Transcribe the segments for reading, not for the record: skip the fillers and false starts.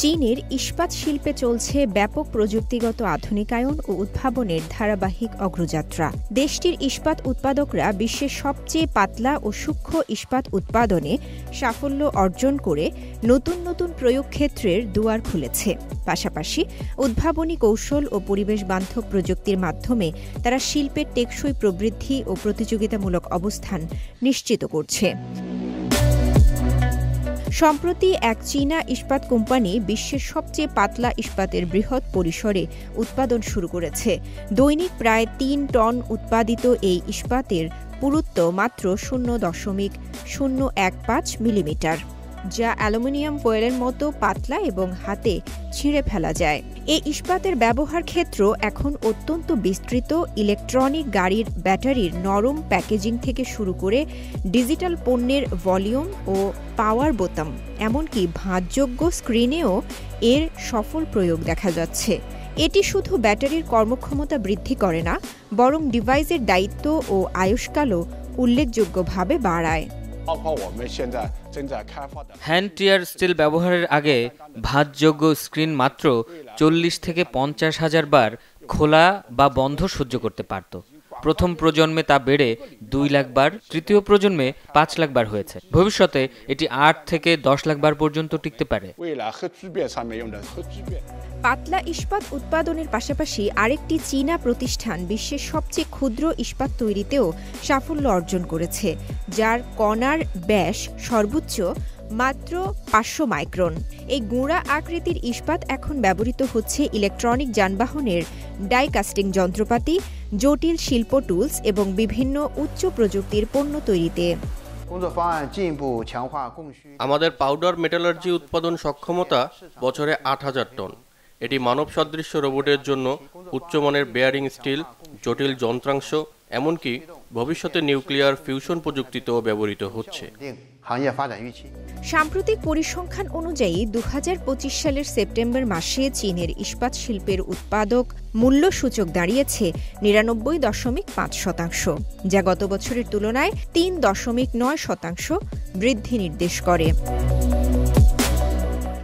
চীনের ইস্পাত শিল্পে চলছে ব্যাপক প্রযুক্তিগত আধুনিকায়ন ও উদ্ভাবনের ধারাবাহিক অগ্রযাত্রা। দেশটির ইস্পাত উৎপাদকরা বিশ্বের সবচেয়ে পাতলা ও সূক্ষ্ম ইস্পাত উৎপাদনে সাফল্য অর্জন করে নতুন নতুন প্রয়োগ ক্ষেত্রের দুয়ার খুলেছে। পাশাপাশি উদ্ভাবনী কৌশল ও পরিবেশ বান্ধব প্রযুক্তির মাধ্যমে তারা শিল্পের টেকসই প্রবৃদ্ধি ও প্রতিযোগিতামূলক অবস্থান নিশ্চিত করছে। সম্প্রতি এক চীনা ইস্পাত কোম্পানি বিশ্বের সবচেয়ে পাতলা ইস্পাতের বৃহৎ পরিসরে উৎপাদন শুরু করেছে। দৈনিক প্রায় ৩ টন উৎপাদিত এই ইস্পাতের পুরুত্ব মাত্র 0.015 মিলিমিটার, যা অ্যালুমিনিয়াম ফয়েলের মতো পাতলা এবং হাতে ছিঁড়ে ফেলা যায়। এই ইস্পাতের ব্যবহার ক্ষেত্র এখন অত্যন্ত বিস্তৃত। ইলেকট্রনিক গাড়ির ব্যাটারির নরম প্যাকেজিং থেকে শুরু করে ডিজিটাল পণ্যের ভলিউম ও পাওয়ার বোতাম, এমনকি ভাঁজযোগ্য স্ক্রিনেও এর সফল প্রয়োগ দেখা যাচ্ছে। এটি শুধু ব্যাটারির কর্মক্ষমতা বৃদ্ধি করে না, বরং ডিভাইসের দায়িত্ব ও আয়ুষ্কালও উল্লেখযোগ্যভাবে বাড়ায়। হ্যান্ড টিয়ার স্টিল ব্যবহারের আগে ভাঁজযোগ্য স্ক্রিন মাত্র 40 থেকে 50 হাজার বার খোলা বা বন্ধ সহ্য করতে পারত। প্রথম প্রজন্মে তা বেড়ে 2 লাখ বার, তৃতীয় প্রজন্মে 5 লাখ বার হয়েছে। ভবিষ্যতে এটি 8 থেকে 10 লাখ বার পর্যন্ত টিকতে পারে। পাতলা ইস্পাত উৎপাদনের পাশাপাশি আরেকটি চীনা প্রতিষ্ঠান বিশ্বের সবচেয়ে ক্ষুদ্র ইস্পাত তৈরিতেও সাফল্য অর্জন করেছে, যার কণার ব্যাস সর্বোচ্চ মাত্র 500 মাইক্রন। এই গুঁড়া আকৃতির ইস্পাত এখন ব্যবহৃত হচ্ছে ইলেকট্রনিক যানবাহনের ডাইকাস্টিং যন্ত্রপাতি, জটিল শিল্প টুলস এবং বিভিন্ন উচ্চ প্রযুক্তির পণ্য তৈরিতে। আমাদের পাউডার মেটালার্জি উৎপাদন সক্ষমতা বছরে 8,000 টন। এটি মানব সদৃশ্য রোবটের জন্য উচ্চমানের বেয়ারিং স্টিল, জটিল যন্ত্রাংশ, এমনকি ভবিষ্যতে নিউক্লিয়ার ফিউশন প্রযুক্তিতেও ব্যবহৃত হচ্ছে। সাম্প্রতিক পরিসংখ্যান অনুযায়ী 2025 সালের সেপ্টেম্বর মাসে চীনের ইস্পাত শিল্পের উৎপাদক মূল্য সূচক দাঁড়িয়েছে 99.5%, যা গত বছরের তুলনায় 3.9% বৃদ্ধি নির্দেশ করে।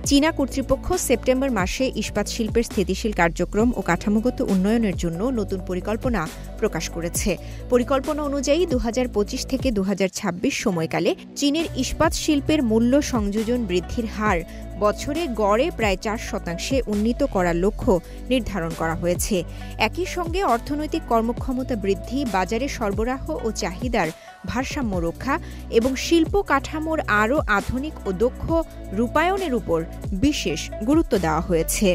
চীনা কর্তৃপক্ষ সেপ্টেম্বর মাসে ইস্পাত শিল্পের স্থিতিশীল কার্যক্রম ও কাঠামোগত উন্নয়নের জন্য নতুন পরিকল্পনা প্রকাশ করেছে। পরিকল্পনা অনুযায়ী 2025 থেকে 2026 সময়কালে চীনের ইস্পাত শিল্পের মূল্য সংযোজন বৃদ্ধির হার বছরে গড়ে প্রায় 4% উন্নীত করার লক্ষ্য নির্ধারণ করা হয়েছে। একই সঙ্গে অর্থনৈতিক কর্মক্ষমতা বৃদ্ধি, বাজারে সরবরাহ ও চাহিদার ভারসাম্য রক্ষা এবং শিল্প কাঠামোর আরও আধুনিক ও দক্ষ রূপায়ণের উপর বিশেষ গুরুত্ব দেওয়া হয়েছে।